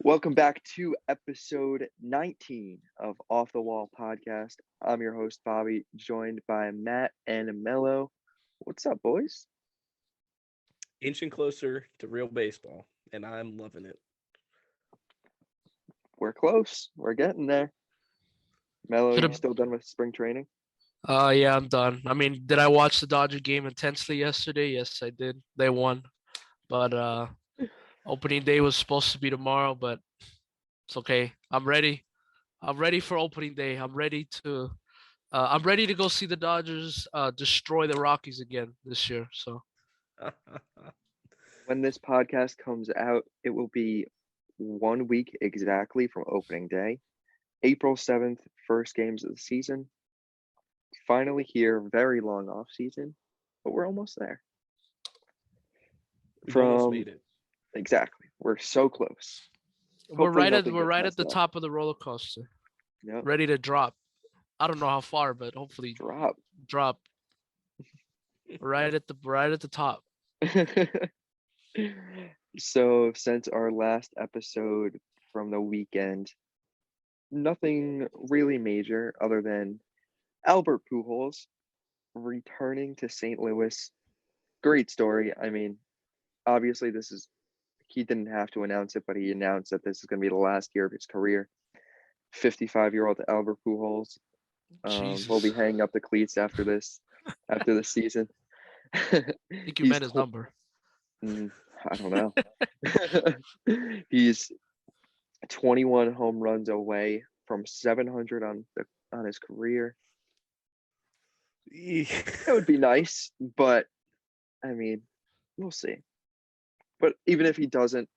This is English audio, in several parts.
Welcome back to episode 19 of Off the Wall podcast. I'm your host, Bobby, joined by Matt and Melo. What's up, boys? Inching closer to real baseball, and I'm loving it. We're close. We're getting there. Melo, Should you have. still done with spring training? Yeah, I'm done. I mean, did I watch the Dodger game intensely yesterday? Yes, I did. They won, but opening day was supposed to be tomorrow, but it's okay. I'm ready. I'm ready for opening day. I'm ready to go see the Dodgers destroy the Rockies again this year. So When this podcast comes out, it will be 1 week exactly from opening day. April 7th, first games of the season. Finally here, very long off season, but we're almost there. We've almost From made it. exactly, we're so close. we're Hopefully right at nothing we're gets right at messed the up. top of the roller coaster, Yep, ready to drop. I don't know how far, but hopefully drop. drop. Right at the top. So, since our last episode from the weekend, nothing really major other than Albert Pujols returning to St. Louis. Great story. I mean, obviously, he didn't have to announce it, but he announced that this is going to be the last year of his career. 55-year-old Albert Pujols will be Jesus, hanging up the cleats after this season. I think you He's meant his number. I don't know. He's 21 home runs away from 700 on his career. That would be nice, but I mean, we'll see. But even if he doesn't,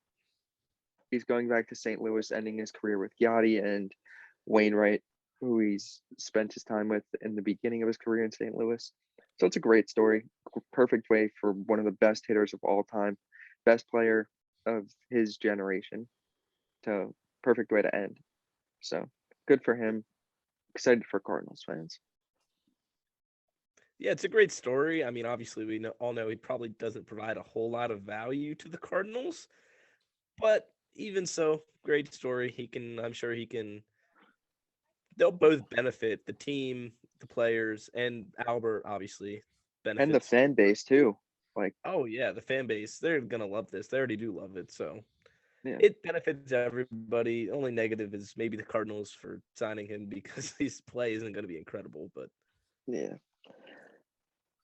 he's going back to St. Louis, ending his career with Yachty and Wainwright, who he's spent his time with in the beginning of his career in St. Louis. So it's a great story. Perfect way for one of the best hitters of all time, best player of his generation. To perfect way to end. So good for him. Excited for Cardinals fans. Yeah, it's a great story. I mean, obviously, all know he probably doesn't provide a whole lot of value to the Cardinals, but even so, great story. I'm sure he can. They'll both benefit the team, the players, and Albert obviously And the benefits. fan base too. Like, Oh yeah, the fan base. They're gonna love this. They already do love it. So yeah, it benefits everybody. Only negative is maybe the Cardinals for signing him because his play isn't going to be incredible. But yeah.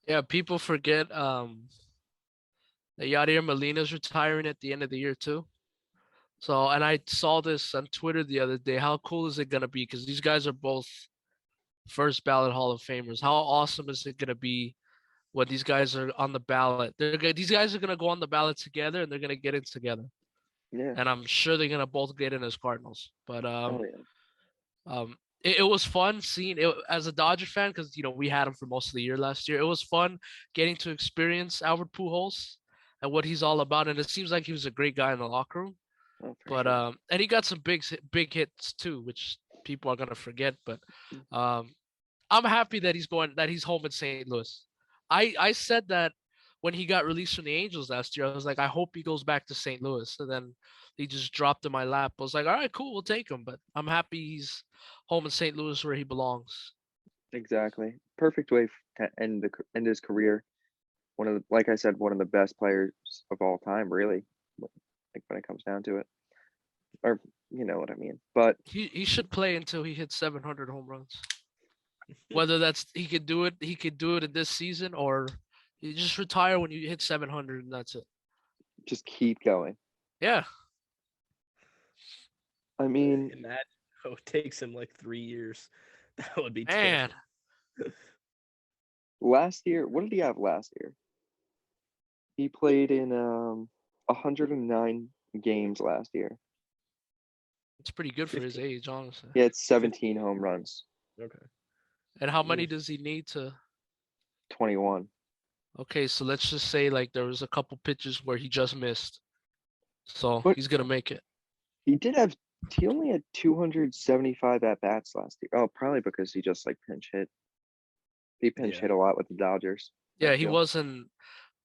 Yeah, people forget that Yadier Molina's retiring at the end of the year too. So, and I saw this on Twitter the other day. How cool is it gonna be? Because these guys are both first ballot Hall of Famers. How awesome is it gonna be when these guys are on the ballot? These guys are gonna go on the ballot together, and they're gonna get in together. Yeah. And I'm sure they're gonna both get in as Cardinals. But Oh yeah. it was fun seeing it as a Dodger fan because we had him for most of the year last year. It was fun getting to experience Albert Pujols and what he's all about, and it seems like he was a great guy in the locker room. Oh, for But sure. and he got some big hits too, which people are gonna forget. But um, I'm happy that he's home in St. Louis. I said that when he got released from the Angels last year, I was like, I hope he goes back to St. Louis. And then he just dropped in my lap. I was like, all right, cool, we'll take him. But I'm happy he's home in St. Louis where he belongs. Exactly. Perfect way to end his career. Like I said, one of the best players of all time, really. Like when it comes down to it, or you know what I mean. But He should play until he hits 700 home runs. Whether that's he could do it in this season, or you just retire when you hit 700 and that's it. just keep going. Yeah. I mean, imagine it takes him like 3 years. That would be Man, terrible. last year, what did he have last year? He played in 109 games last year. it's pretty good for his 15. age, honestly. He had 15. 17 home runs, Okay. And how many Oof. does he need to? 21. Okay, so let's just say like there was a couple pitches where he just missed. So But he's gonna make it. he did have he only had 275 at bats last year. Oh, probably because he just like pinch hit. He pinch Yeah. hit a lot with the Dodgers, I Yeah, he feel. wasn't.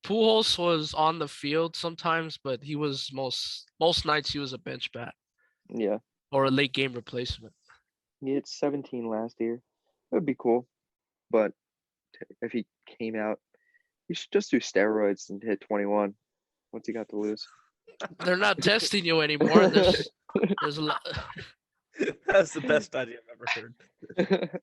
Pujols was on the field sometimes, but he was most nights he was a bench bat. Yeah. or a late game replacement. He hit 17 last year. That would be cool. But if he came out, he should just do steroids and hit 21. What's he got to lose? They're not testing you anymore. And there's a lot. That's the best idea I've ever heard.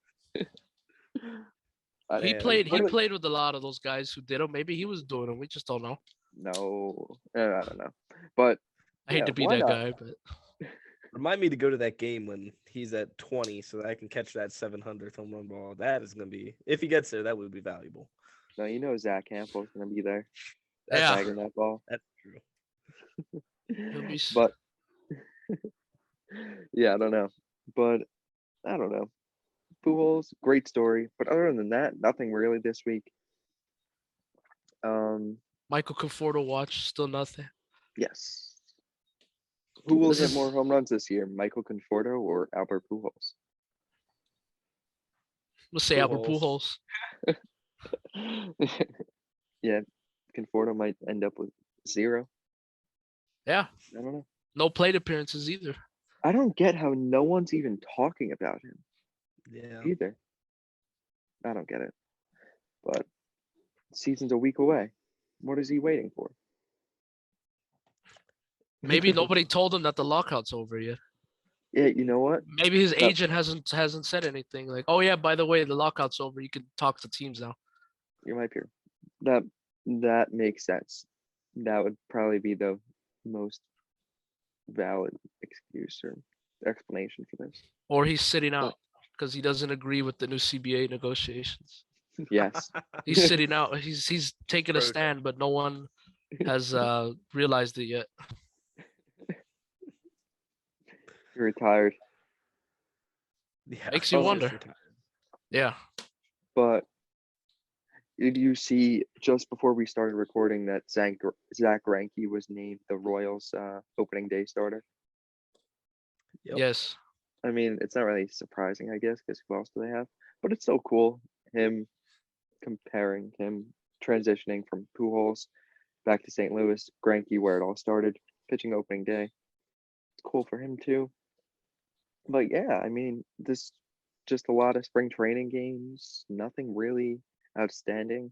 He Man. played. He What are- played with a lot of those guys who did them. Maybe he was doing them. We just don't know. No, I don't know. But I hate yeah, to be why that not? guy, but Remind me to go to that game when he's at 20 so that I can catch that 700th home run ball. That is going to be, if he gets there, that would be valuable. No, you know Zach Hampel's gonna be there yeah, tagging that ball. That's true. he'll be. But yeah, I don't know. But I don't know. Pujols, great story. But other than that, nothing really this week. Michael Conforto watch, still nothing. Yes. Who will This hit is- more home runs this year, Michael Conforto or Albert Pujols? Let's say Albert Pujols. Pujols. Yeah, Conforto might end up with 0. Yeah, I don't know. no plate appearances either. I don't get how no one's even talking about him Yeah. either. I don't get it. But season's a week away. What is he waiting for? Maybe nobody told him that the lockout's over yet. Yeah, you know what? Maybe his No. agent hasn't said anything like, "Oh yeah, by the way, the lockout's over. You can talk to teams now." You might be. That makes sense. That would probably be the most valid excuse or explanation for this. Or he's sitting out because he doesn't agree with the new CBA negotiations. Yes. He's sitting out. He's taking a Protest. stand, but no one has realized it yet. You're retired. Yeah. Makes you he's just wonder. retired. Yeah. But did you see just before we started recording that Zach Greinke was named the Royals opening day starter? Yep. Yes. I mean, it's not really surprising, I guess, because who else do they have? But it's so cool him transitioning from Pujols back to St. Louis, Greinke, where it all started, pitching opening day. It's cool for him too. But yeah, I mean, this just a lot of spring training games, nothing really outstanding.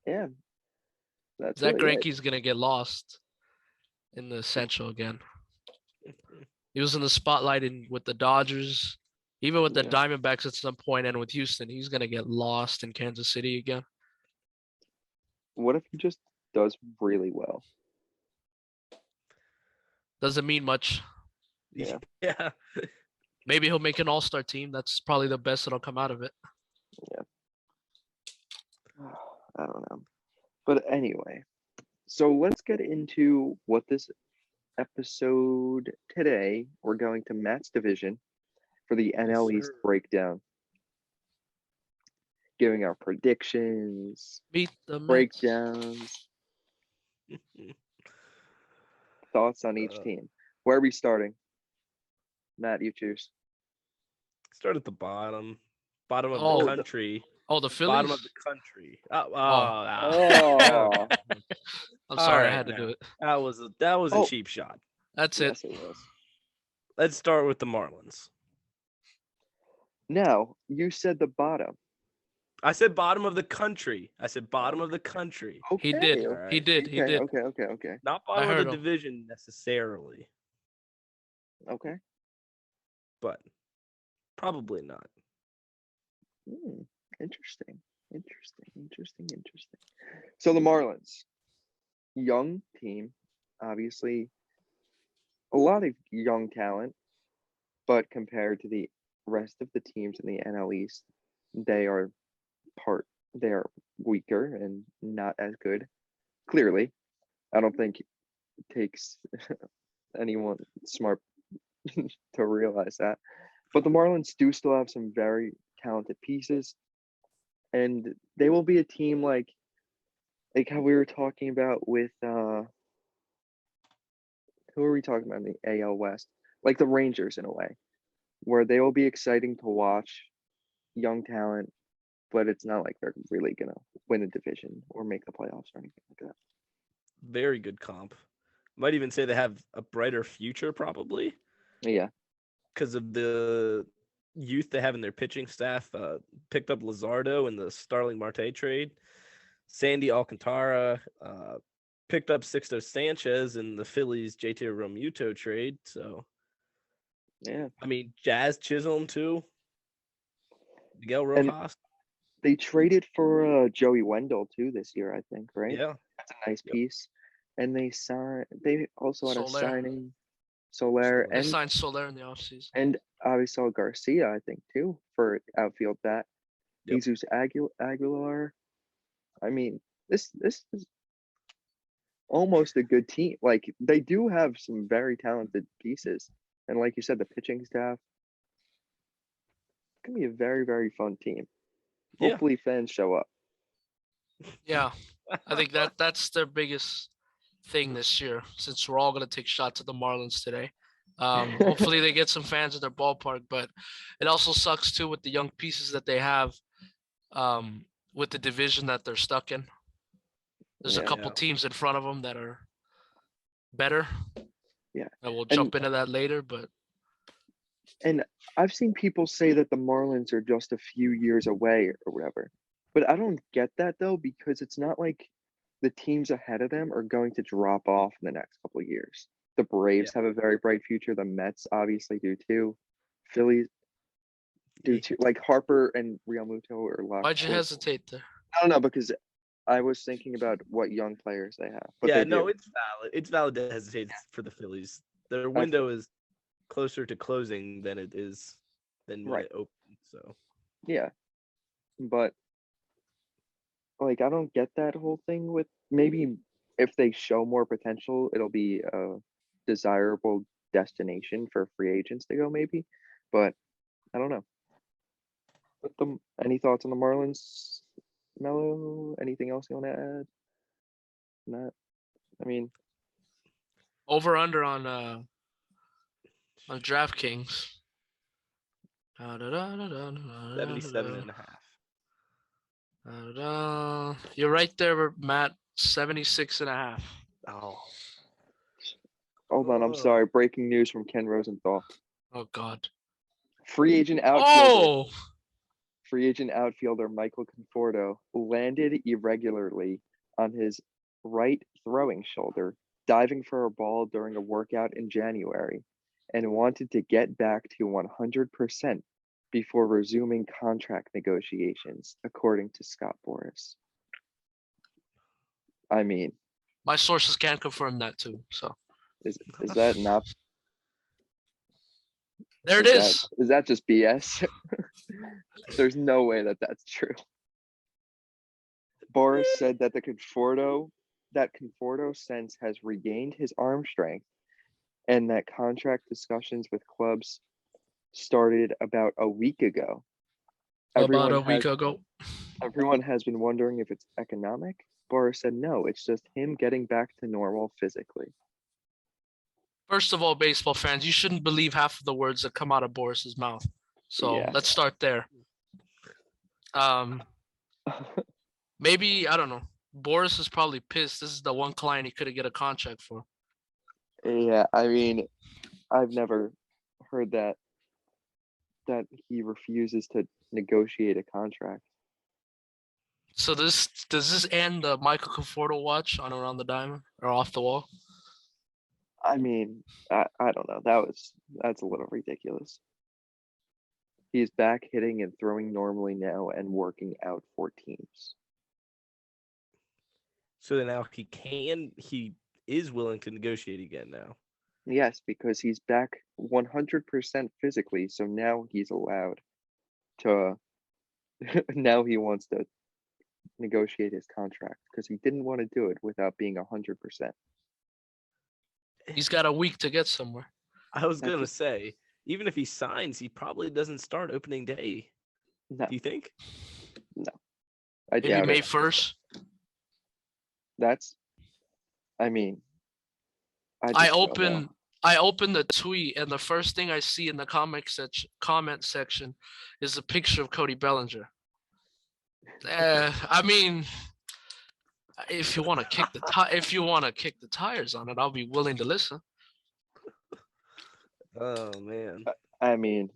Yeah, that's Zach really it. Greinke's gonna get lost in the Central again. He was in the spotlight with the Dodgers, even with the Yeah. Diamondbacks at some point, and with Houston. He's gonna get lost in Kansas City again. What if he just does really well? Doesn't mean much. Yeah. Yeah. Maybe he'll make an all-star team. That's probably the best that'll come out of it. I don't know. But anyway, so let's get into what this episode today. We're going to Matt's division for the NL East sir. breakdown, giving our predictions, Beat the Mets. breakdowns, thoughts on each team. Where are we starting? Matt, you choose. Start at the bottom. Bottom of Oh, the the- country. Oh, the Phillies. Bottom of the country. Oh, I'm sorry, I Alright, had to do now. it. That was a Oh. cheap shot. That's it. yes, it was. Let's start with the Marlins. Now, you said the bottom. I said bottom of the country. I said bottom of the country. Okay. He did. He Alright. did. He Okay, did. okay. Not bottom of heard the him. division necessarily, Okay. but probably not. Interesting. So the Marlins, young team, obviously a lot of young talent, but compared to the rest of the teams in the NL East, they are weaker and not as good. Clearly, I don't think it takes anyone smart to realize that. But the Marlins do still have some very talented pieces, and they will be a team like how we were talking about with who are we talking about in the AL West? Like the Rangers in a way, where they will be exciting to watch, young talent, but it's not like they're really gonna win the division or make the playoffs or anything like that. Very good comp. Might even say they have a brighter future, probably, Yeah. because of the youth they have in their pitching staff. Picked up Luzardo in the Starling Marte trade. Sandy Alcantara picked up Sixto Sanchez in the Phillies JT Realmuto trade. So, Yeah. I mean, Jazz Chisholm too. Miguel And Rojas. they traded for Joey Wendell too this year, I think, right? Yeah. That's a nice Yep. piece. And they also had a Soler. signing Soler They and signed Soler in the offseason. Avisal Garcia, I think, too, for outfield bat. Yep. Jesus Aguilar. I mean, this is almost a good team. Like they do have some very talented pieces. And like you said, the pitching staff can be a very, very fun team. Yeah. Hopefully fans show up. Yeah, I think that's their biggest thing this year, since we're all gonna take shots at the Marlins today. Hopefully they get some fans at their ballpark, but it also sucks too with the young pieces that they have, with the division that they're stuck in. There's a Yeah. couple teams in front of them that are better. Yeah. And we'll And- jump into that later, but And I've seen people say that the Marlins are just a few years away or whatever. But I don't get that though, because it's not like the teams ahead of them are going to drop off in the next couple of years. The Braves have a very bright future. The Mets obviously do too. Phillies do too. Like Harper and Realmuto are locked. why'd you in. hesitate there? I don't know, because I was thinking about what young players they have. But Yeah, they no, do. it's valid. It's valid to hesitate for the Phillies. Their window is closer to closing than it is than when Right. it opened. So Yeah. But like I don't get that whole thing with maybe if they show more potential, it'll be a desirable destination for free agents to go maybe. But I don't know. But any thoughts on the Marlins, Melo? Anything else you want to add? Not. I mean, Over under on DraftKings. 77.5. You're right there, Matt. 76.5. Oh, hold on. I'm sorry. Breaking news from Ken Rosenthal. Oh God. Free agent outfielder. Oh, Free agent outfielder Michael Conforto landed irregularly on his right throwing shoulder, diving for a ball during a workout in January, and wanted to get back to 100% before resuming contract negotiations, according to Scott Boras. I mean, my sources can confirm that too. So is that not? there it is. Is that just BS? There's no way that that's true. Boris said that Conforto since has regained his arm strength, and that contract discussions with clubs started about a week ago. About a week ago. Everyone has been wondering if it's economic. Boris said no, it's just him getting back to normal physically. First of all, baseball fans, you shouldn't believe half of the words that come out of Boris's mouth. So Yeah. let's start there. Maybe, I don't know. Boris is probably pissed. This is the one client he couldn't get a contract for. Yeah, I mean, I've never heard that he refuses to negotiate a contract. So does this end the Michael Conforto watch on Around the Diamond or Off the Wall? I mean, I don't know. That's a little ridiculous. He's back hitting and throwing normally now and working out for teams. so now he is willing to negotiate again now. Yes, because he's back 100% physically, so now he's allowed to. Now he wants to negotiate his contract because he didn't want to do it without being 100%. He's got a week to get somewhere. I was That's gonna it. say, even if he signs, he probably doesn't start opening day. No, Do you think? I Maybe doubt May it. 1st. I mean, I just don't know. open the tweet and the first thing I see in the comment section is a picture of Cody Bellinger. I mean, If you want to kick the tires on it, I'll be willing to listen. Oh man, I mean,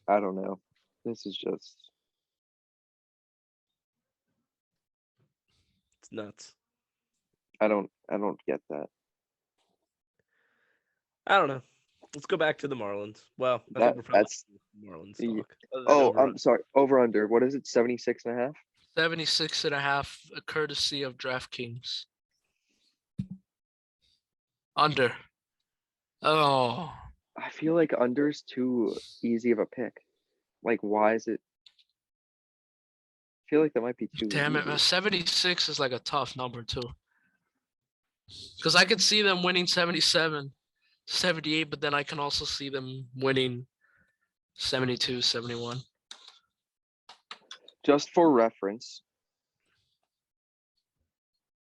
I don't know. This is just it's nuts. I don't get that. I don't know. Let's go back to the Marlins. Well, I think we're probably That's Marlins y- talk. Other than oh, over I'm sorry. Over under. What is it? 76.5? 76.5, a courtesy of DraftKings. Under. Oh, I feel like under's too easy of a pick. Like, why is it? I feel like that might be too damn it, easy. man. 76 is like a tough number too. Because I could see them winning 77, 78, but then I can also see them winning 72, 71. Just for reference,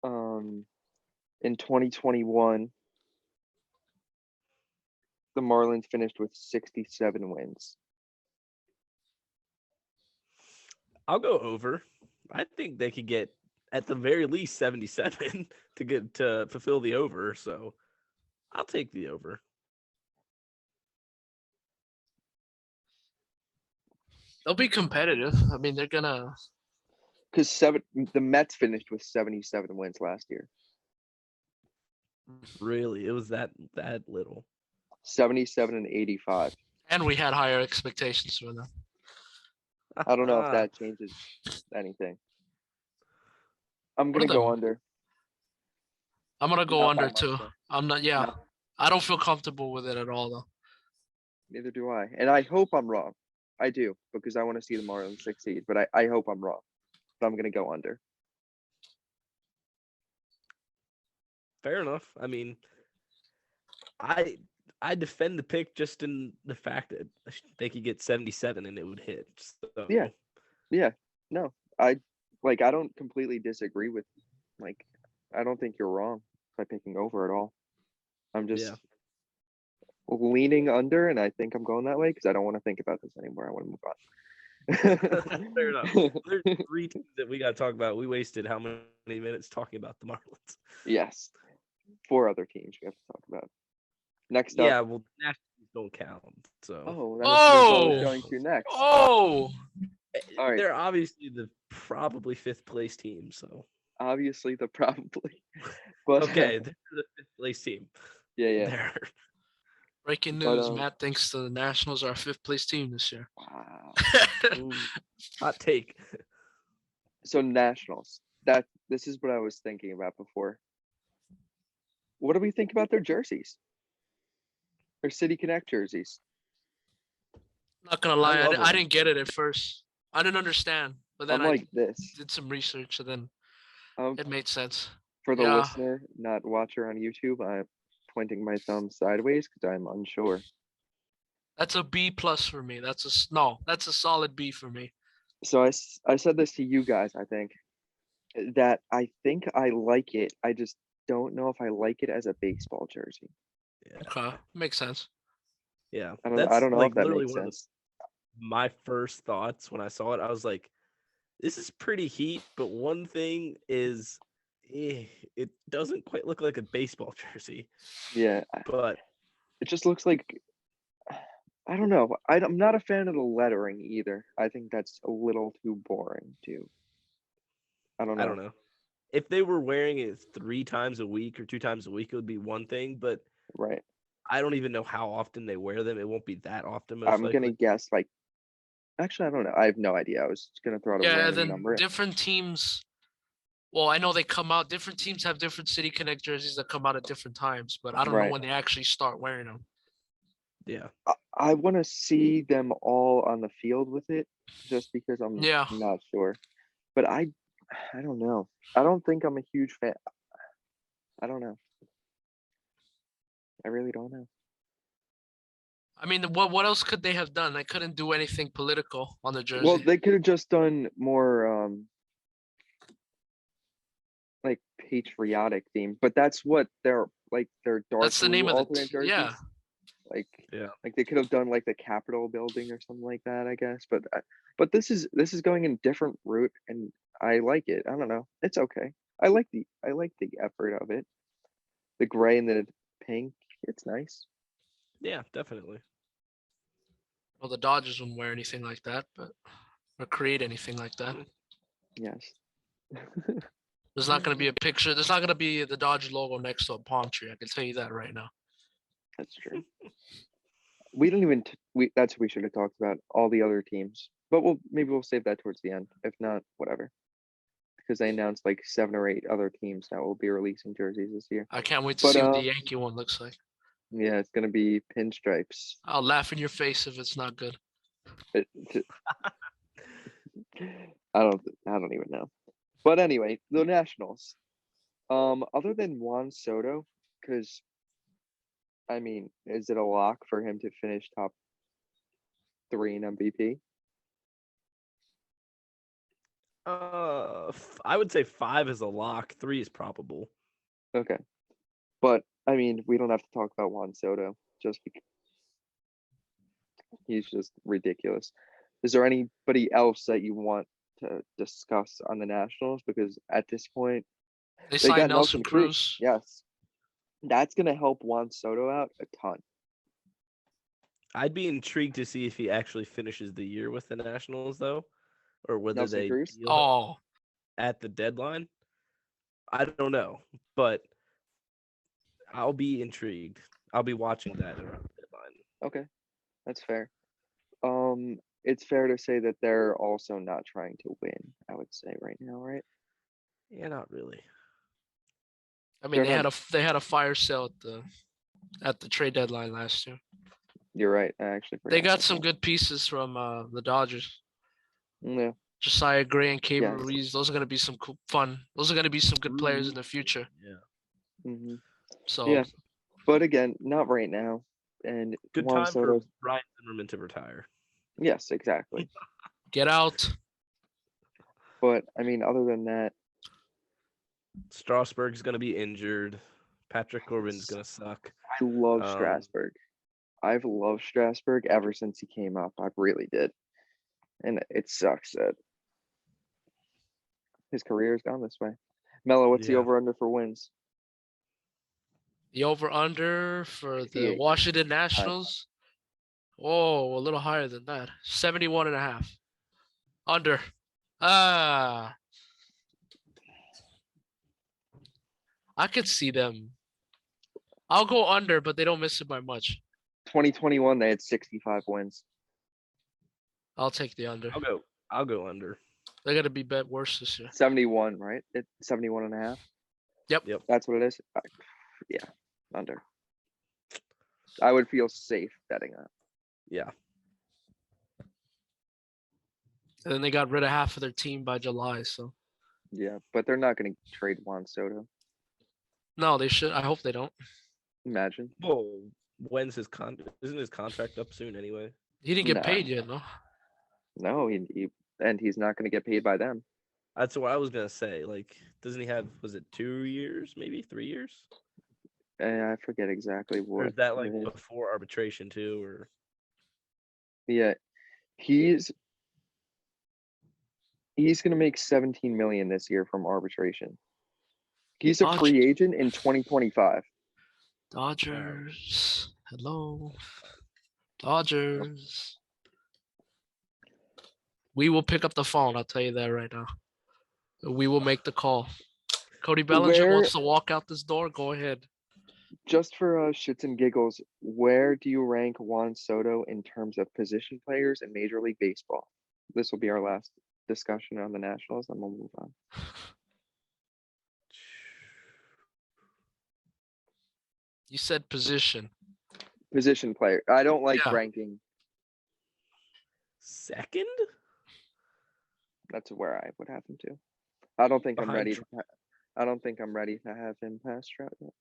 in 2021, the Marlins finished with 67 wins. I'll go over. I think they could get at the very least 77 to fulfill the over. So I'll take the over. They'll be competitive. I mean, they're gonna. Because the Mets finished with 77 wins last year. Really, it was that little. 77 and 85. And we had higher expectations for them. I don't know if that changes anything. I'm What are gonna go them? under. I'm gonna go Not by under much, too. though. I'm not. Yeah, No. I don't feel comfortable with it at all though. Neither do I. And I hope I'm wrong. I do, because I want to see the Marlins succeed. But I hope I'm wrong. But I'm gonna go under. Fair enough. I mean, I defend the pick just in the fact that they could get 77 and it would hit. So. Yeah. Yeah. No. I don't completely disagree with I don't think you're wrong by picking over at all. I'm just Yeah. leaning under, and I think I'm going that way because I don't want to think about this anymore. I want to move on. Fair enough. There's 3 teams that we got to talk about. We wasted how many minutes talking about the Marlins? Yes. 4 other teams we have to talk about. Next up. Yeah, well, Nationals don't count. So. Oh, that was what I was going to next. Oh, All right. They're obviously the probably 5th place team. So. Obviously, the probably. But Okay, they're the 5th place team. yeah. They're... breaking But, news. Matt thinks the Nationals are our 5th place team this year. Wow. Ooh, hot take. So Nationals. This is what I was thinking about before. What do we think about their jerseys? Their City Connect jerseys. Not gonna lie, love I them. didn't get it at first. I didn't understand, but then I'm I like this. did some research and then Um, it made sense. for the Yeah. listener, not watcher on YouTube, I'm pointing my thumb sideways because I'm unsure. That's a B plus for me. That's a solid B for me. So I said this to you guys, I think, that I think I like it. I just don't know if I like it as a baseball jersey. Yeah. Okay, makes sense. Yeah. I don't That's know like if that literally makes one of sense. my first thoughts when I saw it. I was like, this is pretty heat, but one thing is it doesn't quite look like a baseball jersey. Yeah, But it just looks like, I don't know. I'm not a fan of the lettering either. I think that's a little too boring too. I don't know. If they were wearing it 3 times a week or 2 times a week, it would be one thing. But Right. I don't even know how often they wear them. It won't be that often, most I'm likely. gonna guess actually I don't know. I have no idea. I was just gonna throw out a Yeah, random then number. different teams. Well, I know they come out. Different teams have different City Connect jerseys that come out at different times, but I don't know Right. when they actually start wearing them. Yeah. I want to see them all on the field with it, just because I'm Yeah. not sure. But I don't know. I don't think I'm a huge fan. I don't know. I really don't know. I mean, what else could they have done? They couldn't do anything political on the jersey. Well, they could have just done more like patriotic theme, but that's what their dark That's the blue name of the alternate jerseys. yeah. Yeah. Like they could have done like the Capitol building or something like that, I guess. But this is going in different route, and I like it. I don't know. It's okay. I like the effort of it. The gray and the pink, it's nice. Yeah, definitely. Well, the Dodgers wouldn't wear anything like that, but or create anything like that. Yes. There's not going to be a picture. There's not going to be the Dodger logo next to a palm tree. I can tell you that right now. That's true. We don't even that's what we should have talked about, all the other teams. But maybe we'll save that towards the end. If not, whatever. Because they announced like 7 or 8 other teams that will be releasing jerseys this year. I can't wait to But, see what the Yankee one looks like. Yeah, it's gonna be pinstripes. I'll laugh in your face if it's not good. I don't even know. But anyway, the Nationals. Other than Juan Soto, because I mean, is it a lock for him to finish top 3 in MVP? I would say 5 is a lock. 3 is probable. Okay. But I mean, we don't have to talk about Juan Soto just because he's just ridiculous. Is there anybody else that you want to discuss on the Nationals? Because at this point, They they got signed Nelson Nelson Cruz. Yes. That's gonna help Juan Soto out a ton. I'd be intrigued to see if he actually finishes the year with the Nationals, though, or whether Nelson they Cruz? deal him Oh, at the deadline. I don't know, but I'll be intrigued. I'll be watching that around the deadline. Okay, that's fair. It's fair to say that they're also not trying to win, I would say right now, right? Yeah, not really. I mean, They're they had a fire sale at the trade deadline last year. You're right. I actually They forgot got about some that. good pieces from the Dodgers. Yeah. Josiah Gray and Caber Yes. Ruiz. Those are going to be some cool, fun. Those are going to be some good players in the future. Yeah. hmm So Yeah. But again, not right now. And Good Juan time Soto. for Ryan Zimmerman to retire. Yes, exactly. get out. But I mean, other than that, Strasburg's going to be injured. Patrick Corbin's going to suck. I love Um, Strasburg. I've loved Strasburg ever since he came up. I really did. And it sucks that his career has gone this way. Melo, what's the Yeah. over under for wins? The over under for the 68. Washington Nationals. Oh, a little higher than that. 71.5. Under. Ah. I could see them. I'll go under, but they don't miss it by much. 2021, they had 65 wins. I'll take the under. I'll go under. They're gonna be bet worse this year. 71, right? It's 71 and a half. Yep. That's what it is. Yeah, under. I would feel safe betting that. Yeah. And then they got rid of half of their team by July, so Yeah, but they're not going to trade Juan Soto. no, they should. I hope they don't. Imagine. Well, when's isn't his contract up soon anyway? He didn't get No. paid yet, no. No, and he's not going to get paid by them. That's what I was gonna say. Like, doesn't he have? Was it 2 years? Maybe 3 years? I forget exactly what. Or is that like it is. before arbitration too? Or Yeah, he's going to make 17 million this year from arbitration. He's a free agent in 2025. Dodgers. Hello. Dodgers. We will pick up the phone, I'll tell you that right now. We will make the call. Cody Bellinger wants to walk out this door. Go ahead. Just for shits and giggles, where do you rank Juan Soto in terms of position players in Major League Baseball? This will be our last discussion on the Nationals, and we'll move on. You said position. Position player. I don't like Yeah. ranking. second? That's where I would have him to. I don't think I'm Behind ready. I don't think I'm ready to have him pass Trout yet.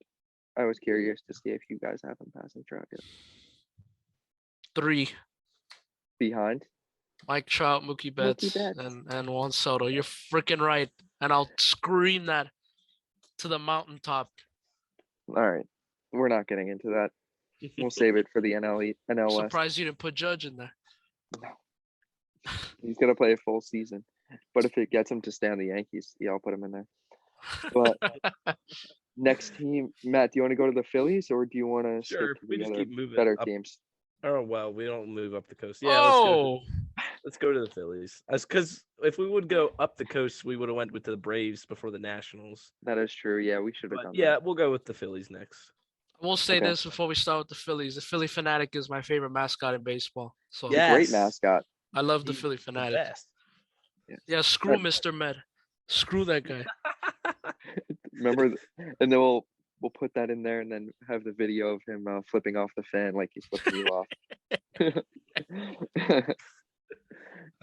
I was curious to see if you guys have him passing Trout yet. 3. Behind. Mike Trout, Mookie Betts, Betts. and Juan Soto. You're freaking right. And I'll scream that to the mountaintop. All right. We're not getting into that. We'll save it for the NL West. Surprised you didn't put Judge in there. No. He's gonna play a full season. But if it gets him to stay on the Yankees, yeah, I'll put him in there. But next team, Matt, do you want to go to the Phillies or do you want to stick Sure, to we the just other keep moving better up. teams? Oh well, we don't move up the coast. Yeah, Oh, let's go to the Phillies. Because if we would go up the coast, we would have went with the Braves before the Nationals. That is true. Yeah, we should have But done yeah, that. we'll go with the Phillies next. I will say Okay. this before we start with the Phillies. The Philly Fanatic is my favorite mascot in baseball. So He's a great Yes. mascot. I love the He's Philly the Fanatic. best. Yeah, screw But Mr. Med. Screw that guy. remember, and then we'll put that in there and then have the video of him flipping off the fan like he's flipping you off.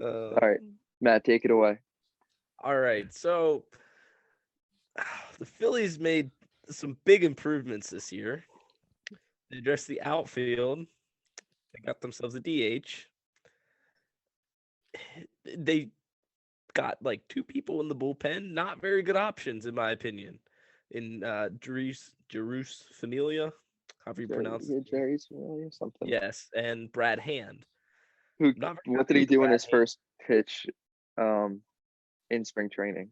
All right, Matt, take it away. All right, so the Phillies made some big improvements this year. They addressed the outfield. They got themselves a DH. They got like two people in the bullpen. Not very good options, in my opinion. In Jerus Familia, however you pronounce it. Jerry's familiar something. Yes, and Brad Hand. Who? Not very What did happy he with do in Brad his Hand. first pitch, in spring training?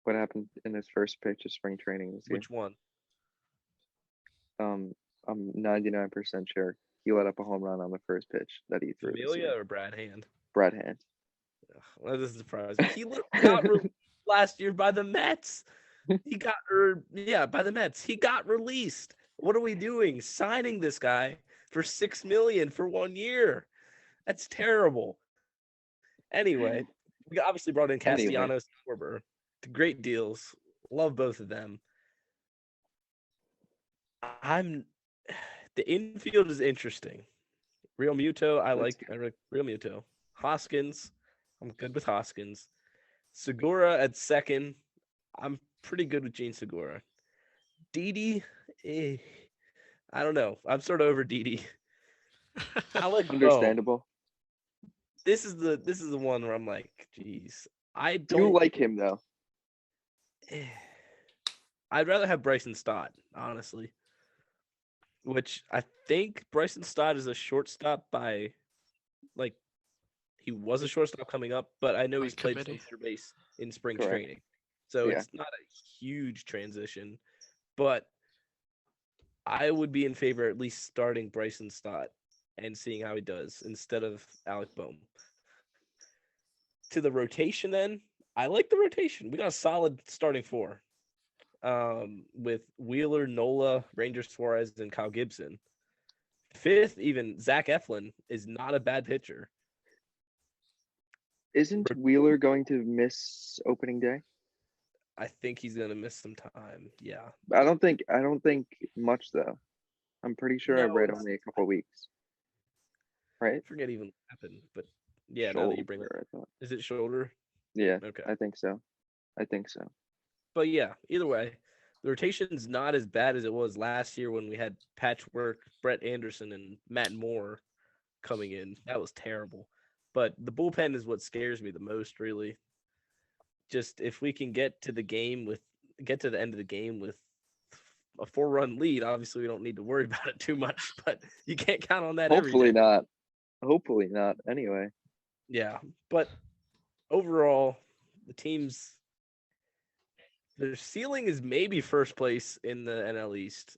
What happened in his first pitch of spring training this year? Which one? I'm 99% sure he let up a home run on the first pitch that he threw this Familia year. or Brad Hand? Brad Hand. Ugh, well, this is surprising. He got released last year by the Mets. By the Mets. He got released. What are we doing? Signing this guy for $6 million for 1 year. That's terrible. Anyway, we obviously brought in Castellanos and Schwarber. Great deals. Love both of them. The infield is interesting. Real Muto, I like Real Muto. Hoskins, I'm good with Hoskins. Segura at second, I'm pretty good with Gene Segura. Didi, I don't know. I'm sort of over Didi. I like Bo. Understandable. This is the one where I'm like, geez, I Do you don't like him though? I'd rather have Bryson Stott, honestly. Which I think Bryson Stott is a shortstop by, like, he was a shortstop coming up, but I know By he's played committee. some third base in spring Correct. training. So Yeah. it's not a huge transition, but I would be in favor at least starting Bryson Stott and seeing how he does instead of Alec Boehm. To the rotation then, I like the rotation. We got a solid starting four. With Wheeler, Nola, Rangers Suarez, and Kyle Gibson. Fifth, even Zach Eflin is not a bad pitcher. Isn't Wheeler going to miss opening day? I think he's gonna miss some time. Yeah. I don't think much though. I'm pretty sure I No, read it's- only a couple weeks. Right? I forget even what happened, but yeah, now that you bring it Shoulder, up, I thought. is it shoulder? Yeah, Okay. I think so. But yeah, either way, the rotation's not as bad as it was last year when we had Patchwork, Brett Anderson, and Matt Moore coming in. That was terrible. But the bullpen is what scares me the most, really. Just if we can get to the end of the game with a 4-run lead, obviously we don't need to worry about it too much, but you can't count on that Hopefully every day. not. Hopefully not. Anyway. Yeah, but overall, the team's their ceiling is maybe first place in the NL East.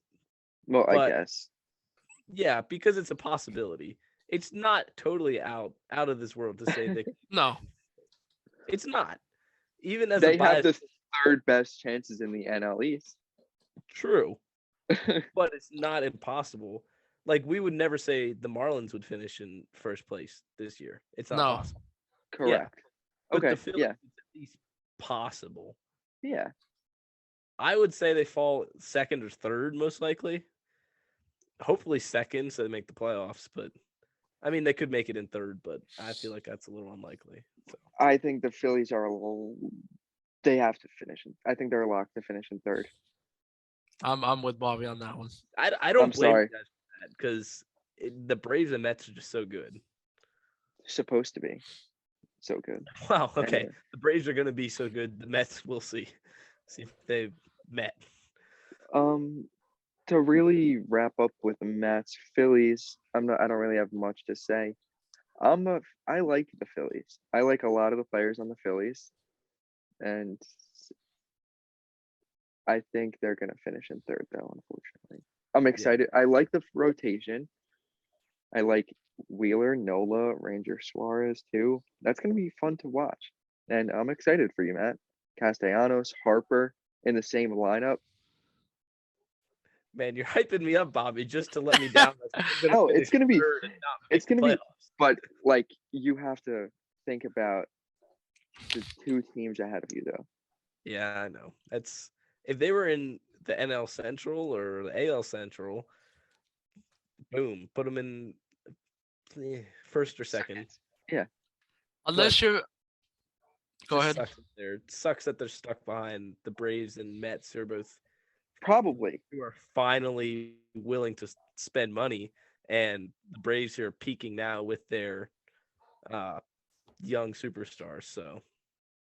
Well, I But- guess. Yeah, because it's a possibility. It's not totally out of this world to say that No. it's not. Even as They a bias, have the third best chances in the NL East. true, but it's not impossible. Like we would never say the Marlins would finish in first place this year. It's not No. possible. Correct. But Okay. the Phillies, Yeah. it's at least possible. Yeah. I would say they fall second or third, most likely. Hopefully second, so they make the playoffs. But I mean, they could make it in third, but I feel like that's a little unlikely. So. I think the Phillies are they have to finish. I think they're locked to finish in third. I'm with Bobby on that one. I don't I'm blame sorry. you guys for that because the Braves and Mets are just so good. Supposed to be so good. Wow. Okay, Anyway. the Braves are going to be so good. The Mets, we'll see. See if they've met. To really wrap up with the Mets, Phillies, I don't really have much to say. I like the Phillies. I like a lot of the players on the Phillies. And I think they're gonna finish in third though, unfortunately. I'm excited. I like the rotation. I like Wheeler, Nola, Ranger Suarez too. That's gonna be fun to watch. And I'm excited for you, Matt. Castellanos, Harper in the same lineup. Man, you're hyping me up, Bobby, just to let me down. No, it's gonna be third and not it's make the gonna be playoffs. but like you have to think about the two teams ahead of you though. Yeah, I know. That's if they were in the NL Central or the AL Central, boom, put them in first or second. Yeah. Unless you're go ahead. It sucks that they're stuck behind the Braves and Mets, who are both Probably. who are finally willing to spend money, and the Braves here are peaking now with their young superstars. So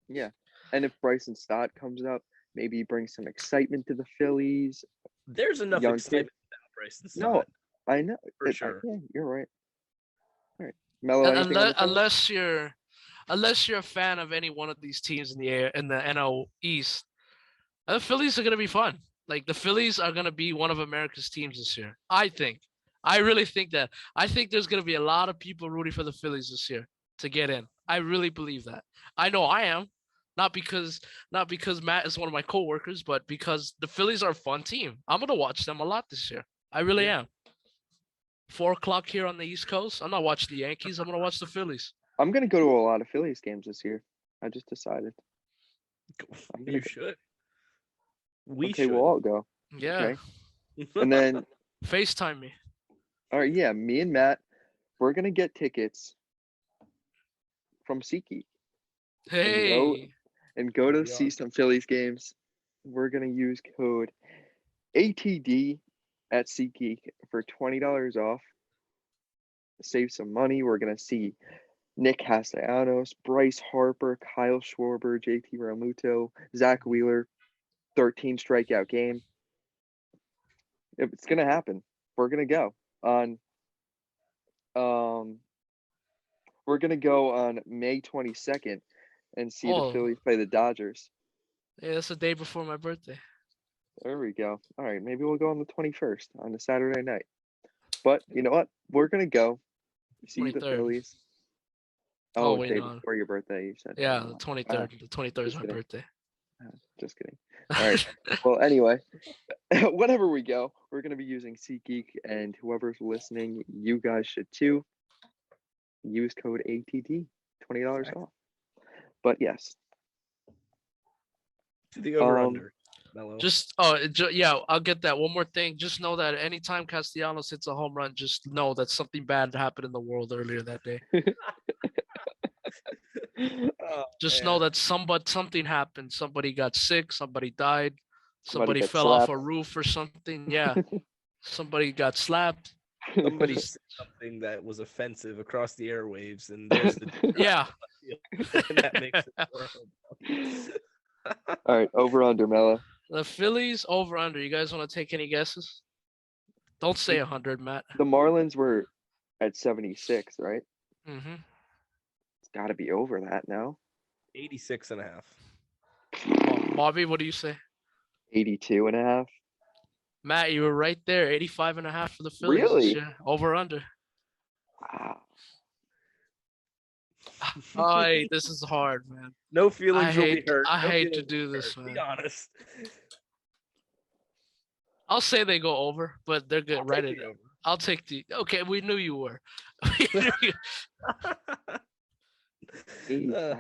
yeah. And if Bryson Stott comes up, maybe he brings some excitement to the Phillies. there's enough Young excitement kid. without Bryson No, Stott. I know. For sure. Yeah, you're right. All right. Melo, anything on the Phillies? Unless you're a fan of any one of these teams in the NL East, the Phillies are gonna be fun. Like the Phillies are gonna be one of America's teams this year. I think. I really think that. I think there's gonna be a lot of people rooting for the Phillies this year to get in. I really believe that. I know I am. Not because Matt is one of my coworkers, but because the Phillies are a fun team. I'm gonna watch them a lot this year. I really am. 4 o'clock here on the East Coast. I'm not watching the Yankees. I'm gonna watch the Phillies. I'm gonna go to a lot of Phillies games this year. I just decided. You should. We Okay, should. we'll all go. Yeah. Okay. And then FaceTime me. all right, yeah, me and Matt, we're gonna get tickets from SeatGeek Hey. and go to We see are. some Phillies games. We're gonna use code ATD at SeatGeek for $20 off. Save some money. We're gonna see Nick Castellanos, Bryce Harper, Kyle Schwarber, JT Realmuto, Zach Wheeler, 13 strikeout game. It's gonna happen. We're gonna go on we're gonna go on May 22nd and see the Oh. Phillies play the Dodgers. Yeah, that's the day before my birthday. There we go. All right, maybe we'll go on the 21st on a Saturday night. But you know what? We're gonna go see the 23rd. Phillies. Oh, Oh, wait, day no. before your birthday, you said. Yeah, the 23rd. The 23rd is just my kidding. birthday. Just kidding. All right. Well, anyway, whenever we go, we're gonna be using SeatGeek, and whoever's listening, you guys should too. Use code ATD, $20 off. But yes, To the over under. Melo. Yeah, I'll get that. One more thing. Just know that anytime Castellanos hits a home run, just know that something bad happened in the world earlier that day. Just know that something happened. Somebody got sick. Somebody died. Somebody got fell off a slapped. roof or something. Yeah. Somebody got slapped. Somebody said something that was offensive across the airwaves, and there's the Yeah. and that makes it horrible. All right, over under Melo. The Phillies over under. You guys want to take any guesses? Don't say 100, Matt. The Marlins were at 76, right? Mm-hmm. It's got to be over that now. 86.5. Bobby, what do you say? 82 and a half. Matt, you were right there. 85.5 for the Phillies this Really? year. Over under. Wow. Oh, this is hard, man. No feelings will be hurt. I No hate to feelings do will be this, hurt. man. Be honest. I'll say they go over, but they're good. Right Take in. the over. I'll take the. Okay, we knew you were. We knew you- 85.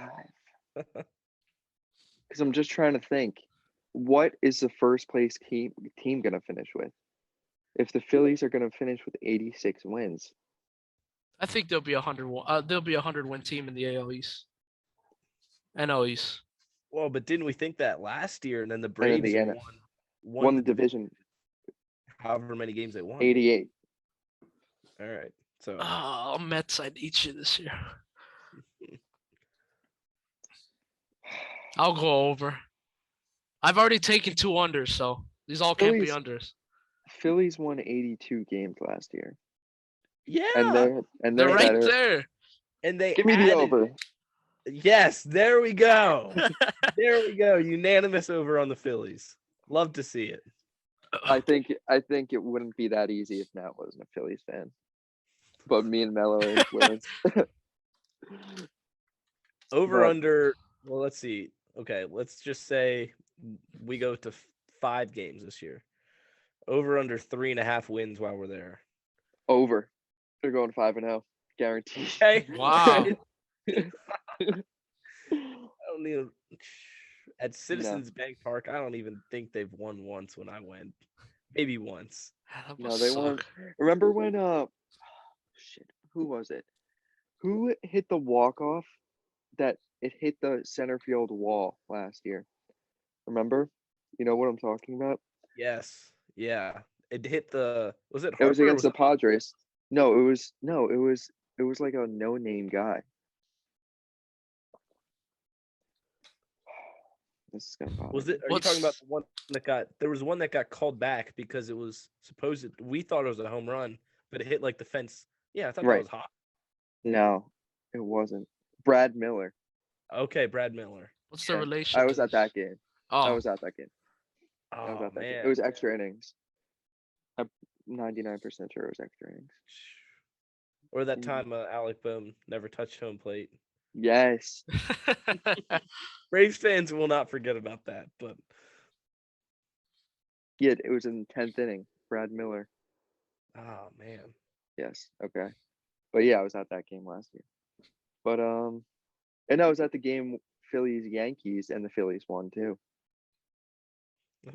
Because I'm just trying to think, what is the first place team going to finish with? If the Phillies are going to finish with 86 wins, I think there'll be 100. There'll be a 100-win team in the AL East. NL East. Well, but didn't we think that last year? And then the and then Braves the won the division however many games they won. 88. All right. So Oh, Mets, I'd eat you this year. I'll go over. I've already taken 2 unders, so these all can't be Phillies- unders. Phillies won 82 games last year, yeah, and They're they're right better. there. and they Give me the added- over. Yes, there we go. There we go. Unanimous over on the Phillies. Love to see it. I think it wouldn't be that easy if Matt wasn't a Phillies fan. But me and Melo are influenced. Over But- under. Well, let's see. Okay, let's just say we go to 5 games this year. Over under 3.5 wins while we're there. Over. They're going 5-0. Guaranteed. Okay. Wow. I don't even at Citizens Bank Park. I don't even think they've won once when I went. Maybe once. That No, must they suck. won. Remember when shit, who was it? Who hit the walk-off that it hit the center field wall last year? Remember? You know what I'm talking about? Yes. Yeah. It hit the. Was it It was Harper? Or against was the Padres. No, it was like a no-name guy. This is gonna bother Was me. it? Are you talking about What's- the one that got? There was one that got called back because it was supposed. We thought it was a home run, but it hit like the fence. Yeah, I thought that Right. was hot. No, it wasn't. Brad Miller. Okay, Brad Miller. What's the Yeah, relation? I to was at this? that game. I Oh, was at that game. I was Oh at that game. man, It was extra innings. I'm 99% sure it was extra innings. or that Mhm. time Alec Bohm never touched home plate. Yes. Braves fans will not forget about that. But Yeah, it was in the 10th inning. Brad Miller. oh man, Yes. Okay. But yeah, I was at that game last year. But and I was at the game Phillies Yankees and the Phillies won too.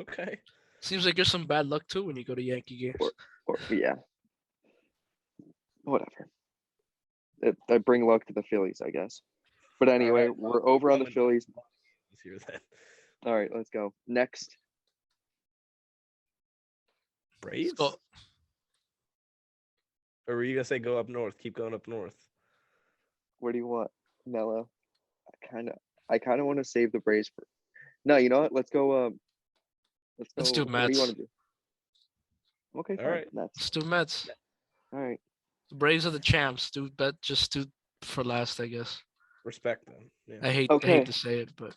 okay. seems like there's some bad luck too when you go to Yankee games. Or yeah. Whatever. I bring luck to the Phillies, I guess. But anyway, right, well, we're over on the coming- Phillies. Let's hear that. All right, let's go. Next. Braves? go. Or were you gonna say go up north? Keep going up north. What do you want, Melo? I kind of want to save the Braves for. No, you know what? Let's go. Let's do What do you Mets. want to do? Okay, All fine. right. Mets. Let's do Mets. All right. The Braves are the champs. Do bet just do for last, I guess. Respect them. Yeah. I hate Okay. to say it, but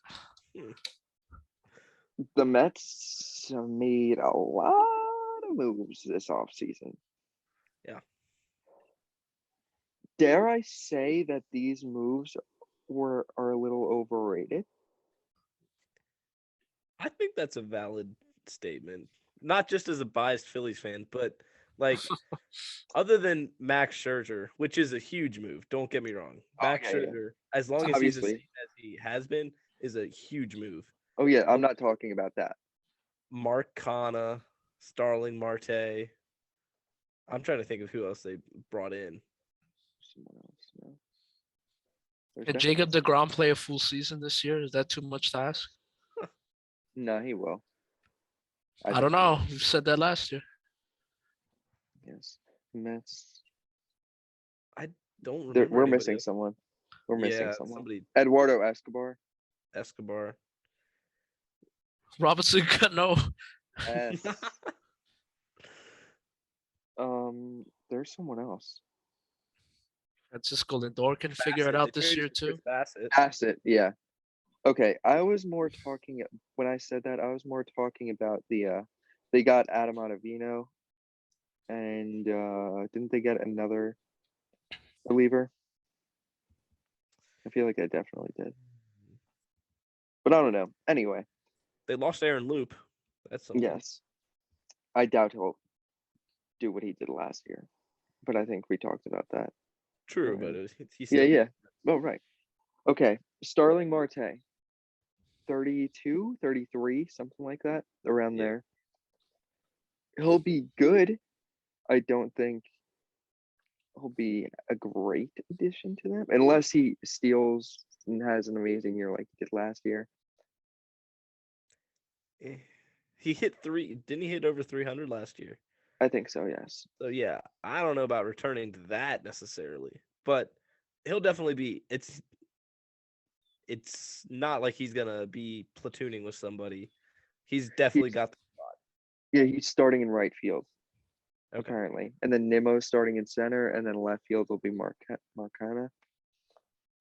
The Mets made a lot of moves this offseason. Yeah. Dare I say that these moves are a little overrated? I think that's a valid statement. Not just as a biased Phillies fan, but like other than Max Scherzer, which is a huge move. Don't get me wrong. Oh, Max yeah, yeah. Scherzer, as long as he's as Obviously. safe as he has been, is a huge move. Oh yeah, I'm not talking about that. Mark Canha, Starling Marte. I'm trying to think of who else they brought in. Someone else. No. There's can definitely Jacob DeGrom play a full season this year? Is that too much to ask? No, he will. I think don't he know. will. You said that last year. Yes. Mets. Don't We're remember anybody missing else. someone. We're missing Yeah, someone. somebody Eduardo Escobar. Escobar. Robinson Cano. Yes. There's someone else. Francisco Lindor can figure it Bassett, out they this traded year for too. Chris Bassett. Bassett, yeah. Okay, I was more talking when I said that. I was more talking about the they got Adam Ottavino, and didn't they get another reliever? I feel like I definitely did, but I don't know. Anyway, They lost Aaron Loop. That's something. yes, I doubt he'll do what he did last year, but I think we talked about that. True, Alright. but it was, he Yeah, still yeah. Oh, right. Okay, Starling Marte, 32, 33, something like that, around Yeah. there. He'll be good. I don't think he'll be a great addition to them unless he steals and has an amazing year like he did last year. Eh, he hit three. Didn't he hit over 300 last year? I think so, yes. So yeah, I don't know about returning to that necessarily, but he'll definitely be. It's not like he's gonna be platooning with somebody. He's definitely He's- got. Yeah, he's starting in right field Okay. apparently, and then Nimmo's starting in center, and then left field will be Marcana.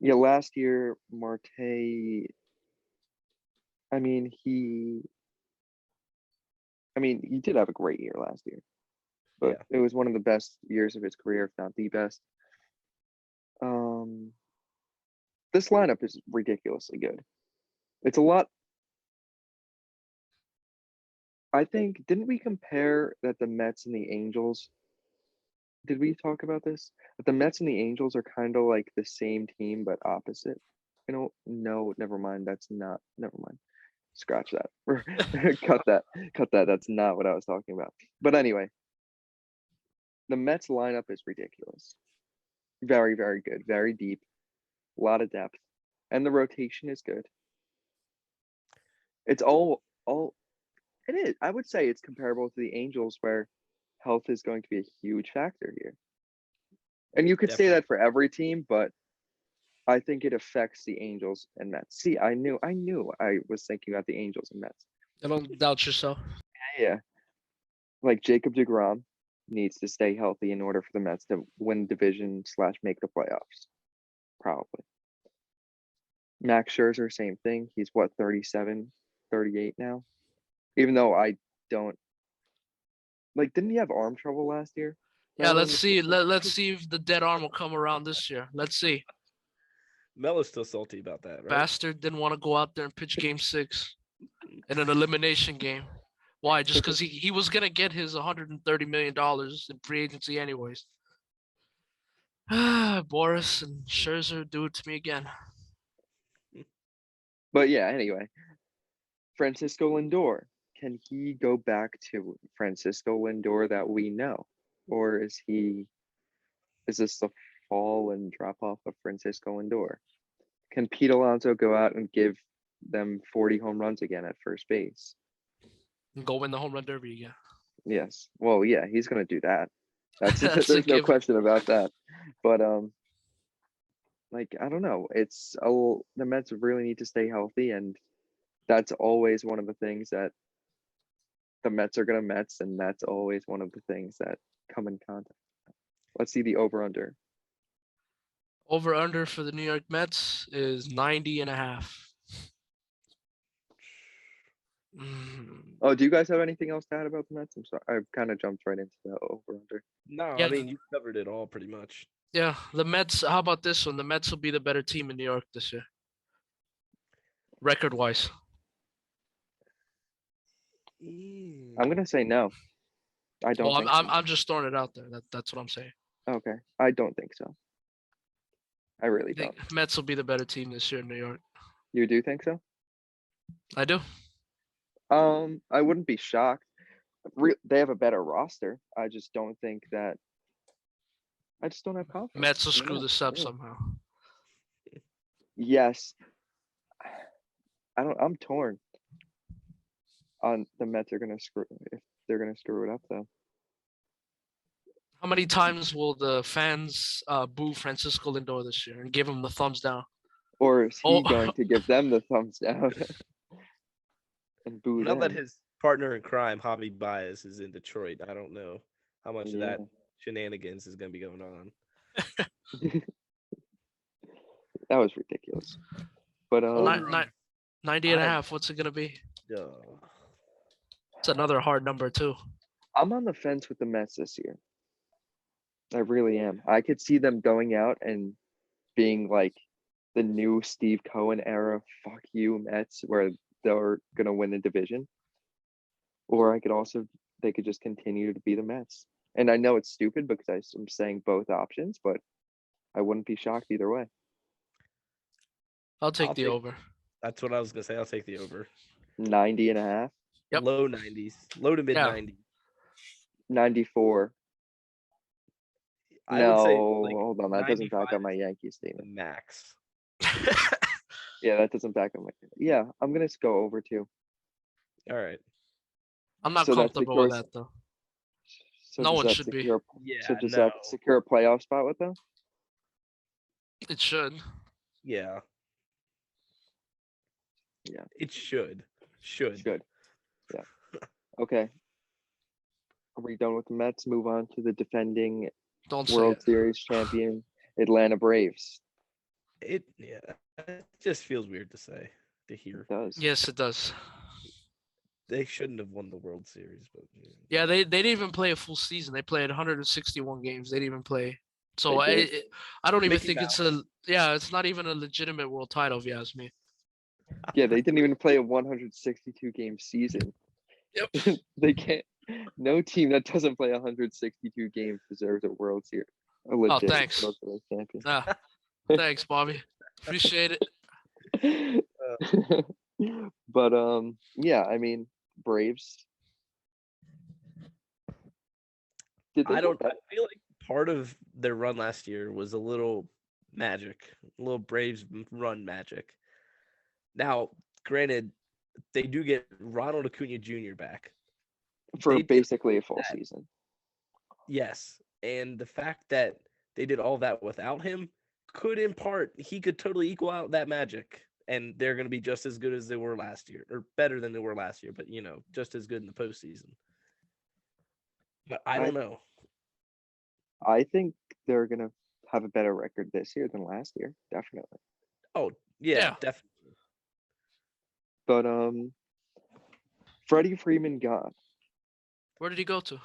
Yeah, last year Marte. I mean, I mean, he did have a great year last year, but it was one of the best years of his career, if not the best. This lineup is ridiculously good. It's a lot. I think, didn't we compare that the Mets and the Angels? Did we talk about this? That the Mets and the Angels are kind of like the same team but opposite. No, never mind. Never mind. Scratch that. Cut that. Cut that. That's not what I was talking about. But anyway, the Mets lineup is ridiculous. Very, very good. Very deep. A lot of depth. And the rotation is good. It's all it is. I would say it's comparable to the Angels where health is going to be a huge factor here. And you could say that for every team, but I think it affects the Angels and Mets. See, I knew I was thinking about the Angels and Mets. I don't doubt yourself. Yeah. Like Jacob deGrom needs to stay healthy in order for the Mets to win division / make the playoffs. Probably. Max Scherzer, same thing. He's what, 37, 38 now? Even though I don't like, didn't he have arm trouble last year? Yeah, let's see. Let's see if the dead arm will come around this year. Let's see. Melo's still salty about that, right? Bastard didn't want to go out there and pitch game 6 in an elimination game. Why? Just because he was gonna get his $130 million in free agency anyways. Boris and Scherzer do it to me again. But yeah, anyway. Francisco Lindor. Can he go back to Francisco Lindor that we know? Or is this the fall and drop off of Francisco Lindor? Can Pete Alonso go out and give them 40 home runs again at first base? Go win the home run derby again. Yes. Well, yeah, he's gonna do that. There's no question about that. But like, I don't know. The Mets really need to stay healthy, and that's always one of the things that the Mets are gonna Mets, and that's always one of the things that come in contact. Let's see the over/under. Over/under for the New York Mets is 90.5. Oh, do you guys have anything else to add about the Mets? I'm sorry, I've kind of jumped right into the over/under. No, Yeah. I mean, you covered it all pretty much. Yeah, the Mets. How about this one? The Mets will be the better team in New York this year, record-wise. I'm gonna say no. I don't. Well, think I'm just throwing it out there. That's what I'm saying. Okay, I don't think so. I really I think don't. Mets will be the better team this year in New York. You do think so? I do. I wouldn't be shocked. They have a better roster. I just don't think that. I just don't have confidence. Mets will screw this up somehow. Yes. I'm torn on the Mets are gonna screw if they're gonna screw it up though. How many times will the fans boo Francisco Lindor this year and give him the thumbs down? Or is he going to give them the thumbs down and boo Now them? that his partner in crime, Javi Baez, is in Detroit, I don't know how much of that shenanigans is going to be going on. That was ridiculous. But 90.5. What's it gonna be? It's another hard number too. I'm on the fence with the Mets this year. I really am. I could see them going out and being like the new Steve Cohen era, fuck you Mets, where they're gonna win the division. Or they could just continue to be the Mets. And I know it's stupid because I'm saying both options, but I wouldn't be shocked either way. I'll take the over. That's what I was gonna say. I'll take the over. 90.5. Yep. Low 90s, low to mid 90s. 94. I would say, hold on. That doesn't back up my Yankee statement. Max. Yeah, that doesn't back up my. Yeah, I'm gonna go over too. All right. I'm not comfortable with that though. So no one should be. So does that secure a playoff spot with them? It should. Yeah. Yeah. It should. Should. Yeah. Okay. Are we done with the Mets? Move on to the defending World Series champion Atlanta Braves. It just feels weird to hear. It does. Yes, it does. they shouldn't have won the World Series, but Yeah, they didn't even play a full season. They played 161 games. They didn't even play. So They did. I don't even Mickey think it's it's not even a legitimate world title if you ask me. Yeah, they didn't even play a 162 game season. Yep. They can't. No team that doesn't play 162 games deserves a World Series. A legit thanks. World Series champion. Thanks, Bobby. Appreciate it. But yeah, I mean, Braves. Did they I get I feel like part of their run last year was a little magic, a little Braves run magic. Now, granted, they do get Ronald Acuna Jr. back. for They did basically a full that. season? Yes, and the fact that they did all that without him could, in part, he could totally equal out that magic, and they're going to be just as good as they were last year, or better than they were last year, but just as good in the postseason. But I don't know. I think they're gonna have a better record this year than last year, definitely. Oh yeah, Yeah. definitely. But Freddie Freeman gone. Where did he go to?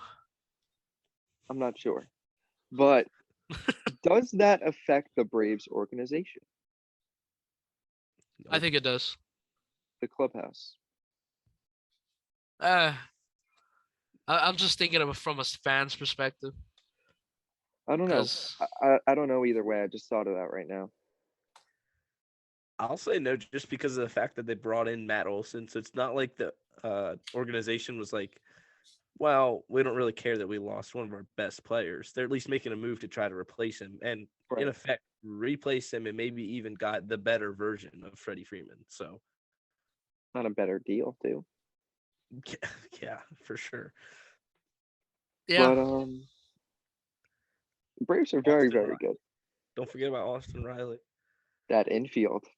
I'm not sure, but does that affect the Braves organization, I think it does. the clubhouse? I'm just thinking of it from a fan's perspective. I don't know. 'Cause I don't know either way. I just thought of that right now. I'll say no, just because of the fact that they brought in Matt Olson. So it's not like the organization was like, well, we don't really care that we lost one of our best players. They're at least making a move to try to replace him and, Right. in effect, replace him and maybe even got the better version of Freddie Freeman. So, Not a better deal, too. yeah, for sure. yeah, But the Braves are very, Austin very Riley. good. Don't forget about Austin Riley. That infield That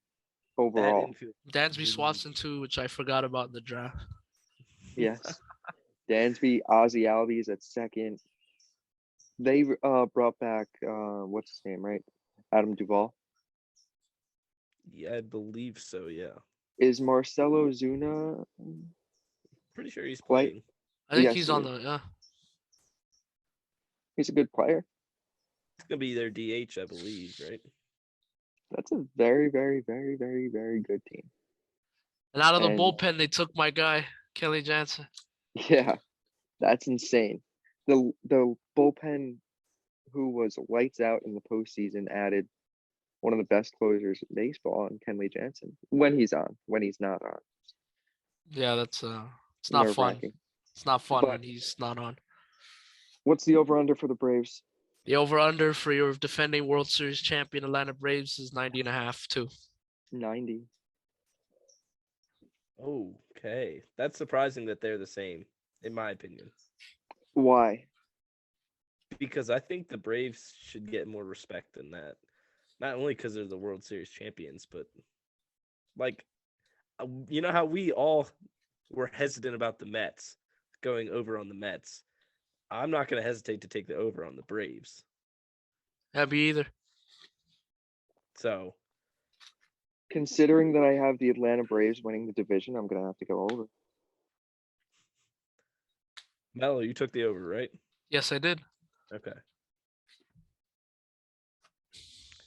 overall. infield. Dansby Swanson too, which I forgot about in the draft. Yes. Dansby, Ozzy Albies at second. They brought back what's his name, right? Adam Duvall. Yeah, I believe so. Yeah, Is Marcelo Zuna pretty sure he's Play- playing. I think Yes, he's he on is. the he's a good player. It's gonna be their DH, I believe, right? That's a very, very, very, very, very good team. And out of the And- bullpen, they took my guy, Kelly Jansen. Yeah, that's insane. The bullpen who was lights out in the postseason added one of the best closers in baseball in Kenley Jansen when he's on. When he's not on, Yeah, that's it's not fun. nerve-wracking. It's not fun But- when he's not on. What's the over/under for the Braves? The over/under for your defending World Series champion Atlanta Braves is 90.5 too. 90. Okay, that's surprising that they're the same, in my opinion. Why? Because I think the Braves should get more respect than that. Not only because they're the World Series champions, but like, you know how we all were hesitant about the Mets going over on the Mets. I'm not going to hesitate to take the over on the Braves. Yeah, me either. So, Considering that I have the Atlanta Braves winning the division, I'm gonna have to go over. Melo, you took the over, right? Yes, I did. Okay.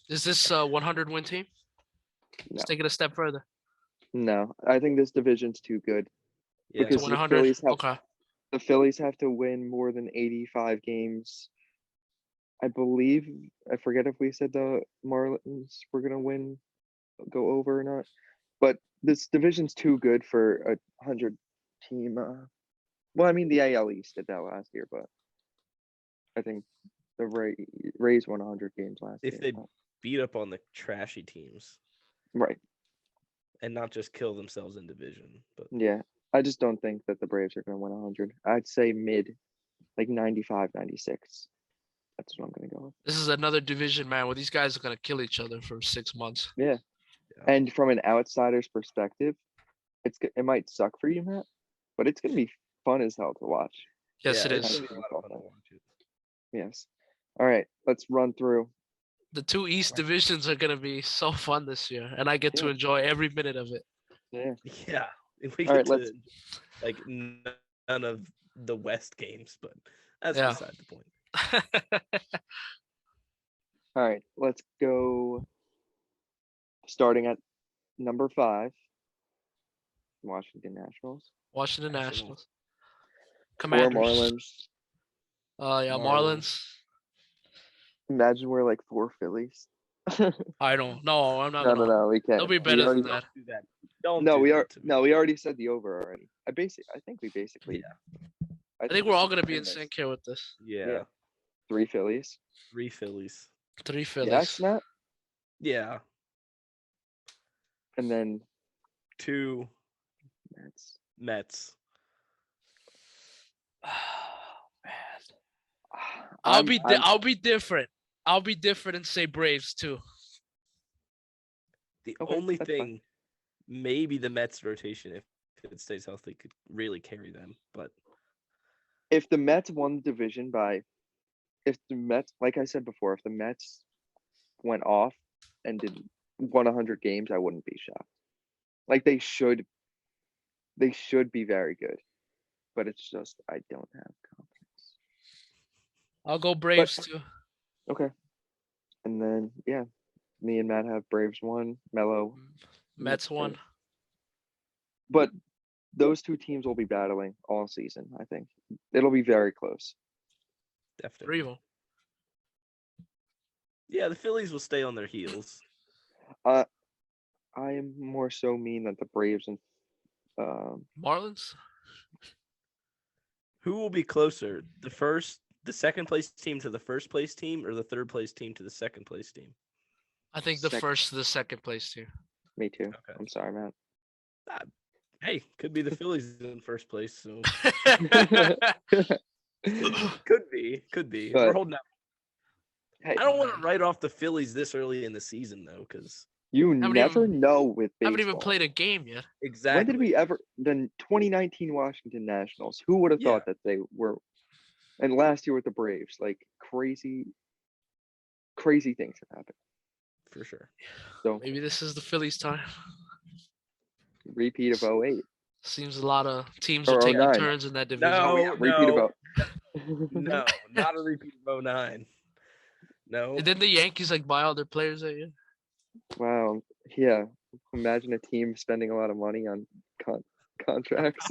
Is this a 100 win team? No. Let's take it a step further. No, I think this division's too good. Yeah. Because To win the 100? Phillies have Okay. the Phillies have to win more than 85 games. I believe I forget if we said the Marlins were gonna go over or not. But this division's too good for a 100 team. Well, I mean the AL East did that last year, but I think the Rays won 100 games last If year. they beat up on the trashy teams Right. and not just kill themselves in division. But Yeah. I just don't think that the Braves are going to win 100. I'd say mid, like 95, 96. That's what I'm going to go with. This is another division, man, where these guys are gonna kill each other for 6 months. Yeah. Yeah. And from an outsider's perspective, it might suck for you, Matt, but it's going to be fun as hell to watch. Yes, it it's is. gonna be a lot of fun to watch it. Yes. All right. Let's run through. The two East divisions are gonna be so fun this year, and I get to Yeah. enjoy every minute of it. Yeah. Yeah. We All right, get let's. to like none of the West games, but that's Yeah. beside the point. All right, let's go. Starting at number 5, Washington Nationals. Washington Nationals. Nationals. 4 Commanders. Marlins. Yeah, Marlins. Marlins. Imagine we're like 4 Phillies. I don't. No, I'm not No, gonna. we can't. They'll be We better already, than that. Do that. Don't no, do we that are. to me. No, we already said the over already. I think we basically. Yeah. I think we're all this gonna is be in this. sync here with this. Yeah. 3 Phillies. 3 Phillies. 3 Phillies. Yes, Matt. Yeah. And then 2 Mets. Mets. I'll be different. I'll be different and say Braves too. The Okay, only that's thing, fine. maybe the Mets rotation, if it stays healthy, could really carry them. But If the Mets won the division if the Mets, like I said before, if the Mets went off and won 100 games, I wouldn't be shocked. Like they should be very good, but it's just I don't have confidence. I'll go Braves too. Okay, and then me and Matt have Braves 1, Melo, Mets 1. but those 2 teams will be battling all season. I think it'll be very close. definitely. 3 of them. Yeah, the Phillies will stay on their heels. I am more so mean that the Braves and Marlins. Who will be closer? The second place team to the first place team, or the third place team to the second place team? I think the first to the second place team. me too. Okay. I'm sorry, Matt. Hey, could be the Phillies in first place. So But could be. We're holding out. hey, I don't want to write off the Phillies this early in the season though, because you Haven't never even- know with baseball. Haven't even played a game yet. exactly. When did we ever? The 2019 Washington Nationals. Who would have thought that they were? And last year with the Braves, like crazy things have happened. For sure. So Maybe this is the Phillies' time. repeat of 08. Seems a lot of teams Or are taking 09. turns in that division. No, repeat no, of no, not a repeat of 09. No. Didn't the Yankees buy all their players that year? Wow. Yeah. Imagine a team spending a lot of money on contracts.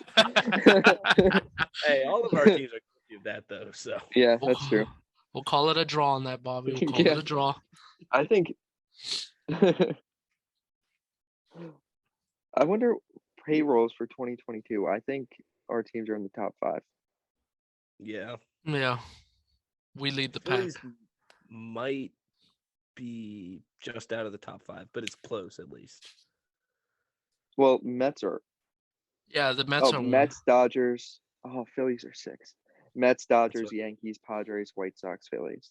Hey, all of our teams are guilty of that though. So Yeah, that's true. We'll call it a draw on that, Bobby. We'll call Yeah. it a draw. I think. I wonder payrolls for 2022. I think our teams are in the top 5. yeah, Yeah. We lead the pack. Phillies might be just out of the top 5, but it's close at least. Well, Mets are. Yeah, the Mets are Mets, Dodgers. Oh, Phillies are 6. Mets, Dodgers, what- Yankees, Padres, White Sox, Phillies.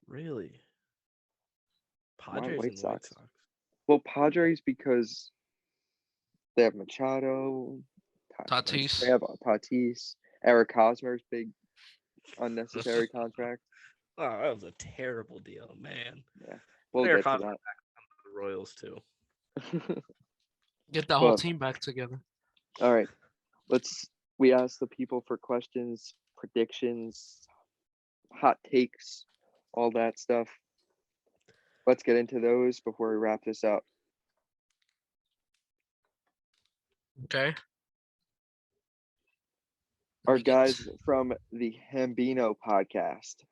Really? Why Padres White and White Sox? Sox. Well, Padres because they have Machado, Tatis. They have Tatis, Eric Hosmer's big unnecessary contract. Oh, that was a terrible deal, man. We'll Eric get to Hosmer back on the Royals too. that. Get the whole Well, team back together. All right, we asked the people for questions, predictions, hot takes, all that stuff. Let's get into those before we wrap this up. Okay. Our We get- guys from the Hambino podcast.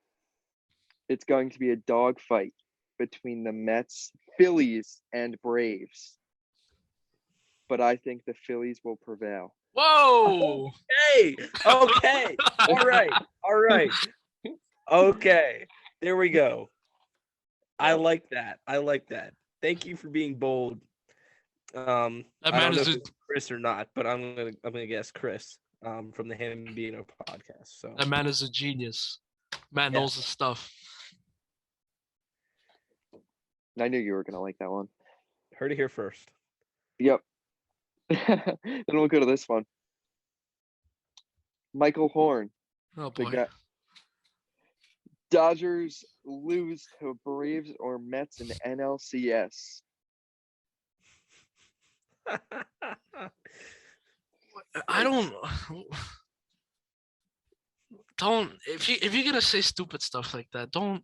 It's going to be a dogfight between the Mets, Phillies, and Braves. But I think the Phillies will prevail. Whoa! Hey, okay. All right. Okay. There we go. I like that. Thank you for being bold. That I man don't know is if it's Chris or not, but I'm gonna guess Chris from the Hambino podcast. So that man is a genius. Man Yeah. knows his stuff. I knew you were going to like that one. heard it here first. Yep. Then we'll go to this one. Michael Horn, Oh the boy. guy. Dodgers lose to Braves or Mets in the NLCS. I don't. Don't if you're gonna say stupid stuff like that, don't.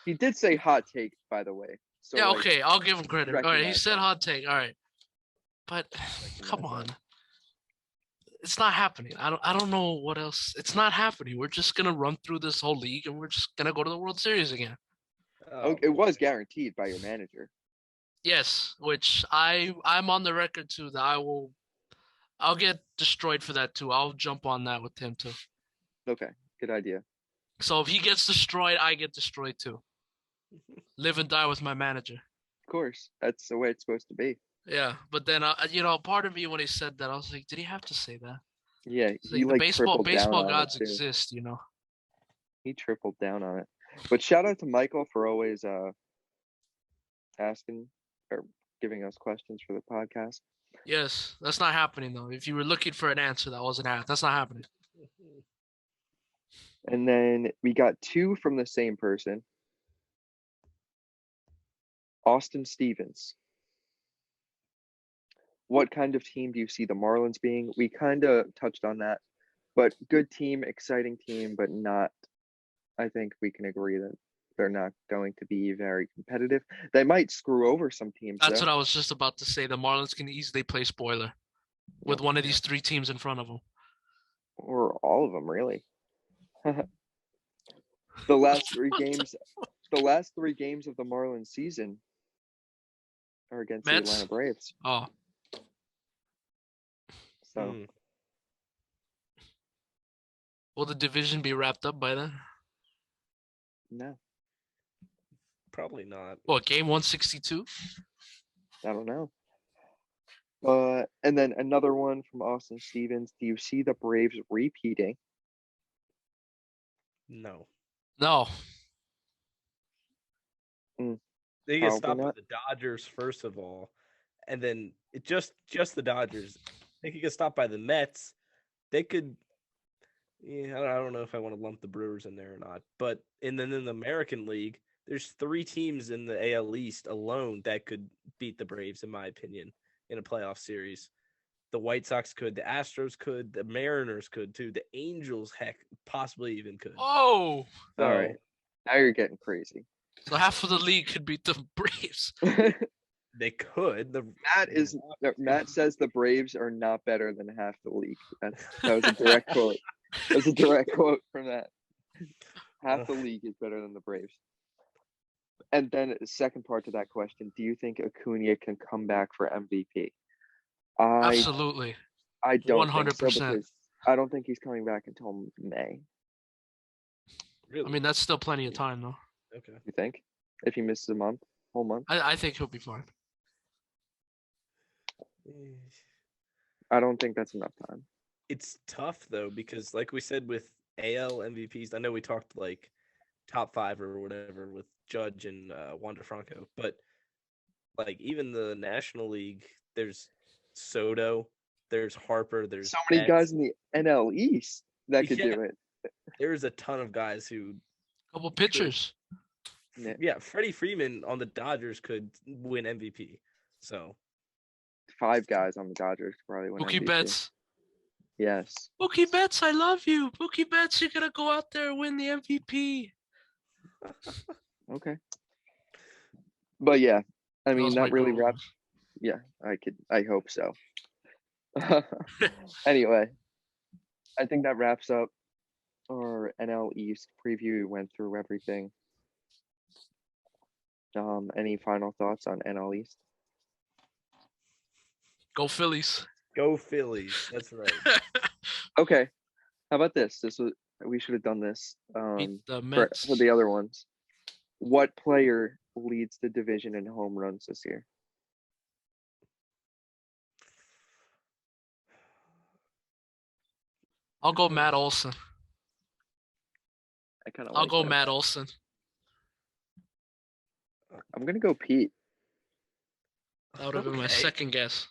He did say hot take, by the way. So Yeah, like, okay, I'll give him credit. All right, he recognize said that. hot take. All right, but come on, it's not happening. I don't know what else. It's not happening. We're just gonna run through this whole league, and we're just gonna go to the World Series again. Oh, It was guaranteed by your manager. Yes, which I'm on the record too that I'll get destroyed for that too. I'll jump on that with him too. Okay, good idea. So if he gets destroyed, I get destroyed too. Live and die with my manager. Of course, that's the way it's supposed to be. Yeah, but then part of me when he said that, I was like, did he have to say that? Yeah, It's he the like tripled down baseball on gods it too. exist, He tripled down on it. But shout out to Michael for always asking or giving us questions for the podcast. Yes, that's not happening though. If you were looking for an answer, that's not happening. And then we got 2 from the same person. Austin Stevens. What kind of team do you see the Marlins being? We kind of touched on that, but good team, exciting team, but not. I think we can agree that they're not going to be very competitive. They might screw over some teams. That's though. what I was just about to say. The Marlins can easily play spoiler with one of these 3 teams in front of them. Or all of them, really. The last 3 games of the Marlins season are against Mets? the Atlanta Braves. Oh. So Will the division be wrapped up by then? no, probably not. What, game 162? I don't know. And then another one from Austin Stevens. Do you see the Braves repeating? No. No. They get Probably stopped by not. the Dodgers first of all, and then it just the Dodgers. They could get stopped by the Mets. They could. Yeah, I don't know if I want to lump the Brewers in there or not. But in the American League, there's 3 teams in the AL East alone that could beat the Braves, in my opinion, in a playoff series. The White Sox could, the Astros could, the Mariners could too, the Angels, heck, possibly even could. Oh. So, all right, now you're getting crazy. So half of the league could beat the Braves. they could. Matt says the Braves are not better than half the league. That was a direct quote. That was a direct quote from that. Half the league is better than the Braves. And then the second part to that question: do you think Acuna can come back for MVP? Absolutely. I don't 100%. think so, because I don't think he's coming back until May. Really? I mean, that's still plenty of time, though. Okay. You think? If he misses a whole month? I think he'll be fine. I don't think that's enough time. It's tough though, because like we said with AL MVPs, I know we talked like top 5 or whatever with Judge and Wander Franco, but like even the National League, there's Soto, there's Harper, there's so many Betts. guys in the NL East that could do it. There's a ton of guys who Couple pitchers. Yeah, Freddie Freeman on the Dodgers could win MVP. So 5 guys on the Dodgers could probably win Mookie MVP. Betts. Yes. Mookie Betts, I love you. Mookie Betts, you're gonna go out there and win the MVP. Okay. But yeah, I mean was my that really goal. wraps. Yeah, I hope so. Anyway, I think that wraps up our NL East preview. We went through everything. Any final thoughts on NL East? Go Phillies. go Phillies. That's right. Okay. How about this? We should have done this Beat the for Mets. the other ones. What player leads the division in home runs this year? I'll go Matt Olson. I kind of. I'll go Matt Olson. I'm gonna go Pete. That would have been my second guess.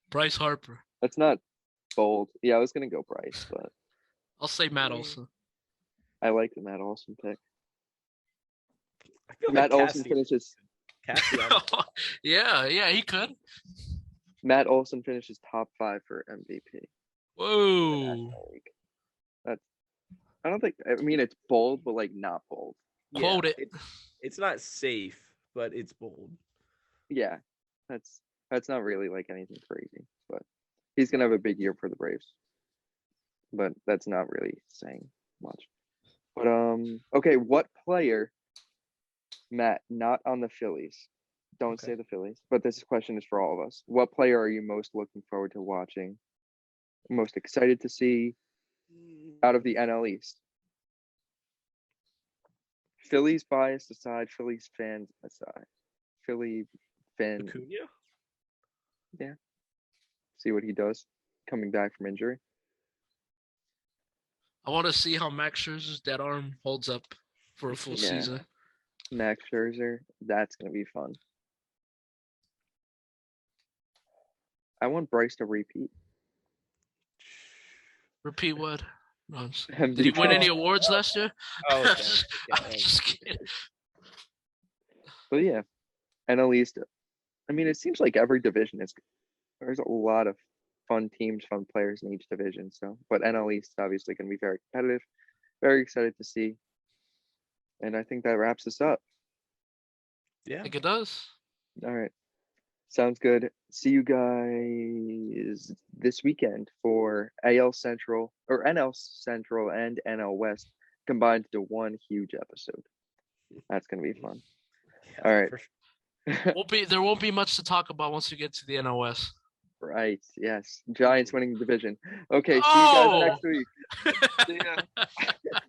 Bryce Harper. That's not bold. Yeah, I was gonna go Bryce, but I'll say Matt Olson. I like the Matt Olson pick. I feel Matt like Olson finishes. Yeah, he could. Matt Olson finishes top 5 for MVP. Whoa. National League. That's. I don't think. I mean, it's bold, but like not bold. Quote it. It's not safe, but it's bold. Yeah, that's not really like anything crazy, but he's gonna have a big year for the Braves. But that's not really saying much. But okay, what player, Matt, not on the Phillies? Don't Okay. say the Phillies, but this question is for all of us. What player are you most looking forward to watching? Most excited to see out of the NL East? Phillies bias aside, Phillies fans aside, Philly fan, Acuna? see what he does coming back from injury. I want to see how Max Scherzer's dead arm holds up for a full Yeah. season. Max Scherzer, that's gonna be fun. I want Bryce to repeat. Repeat what? No, I'm just- MVP. Did he win any awards last year? Oh, I'm okay. just, Yeah, I'm just kidding. But yeah, NL East. I mean, it seems like every division is. There's a lot of fun teams, fun players in each division. So, but NL East is obviously going to be very competitive. Very excited to see. And I think that wraps us up. I Yeah. think it does. All right. Sounds good. See you guys this weekend for AL Central or NL Central and NL West combined into one huge episode. That's going to be fun. Yeah, All right. for sure. There won't be much to talk about once we get to the NOS. Right. Yes. Giants winning the division. Okay. See you guys next week. See ya.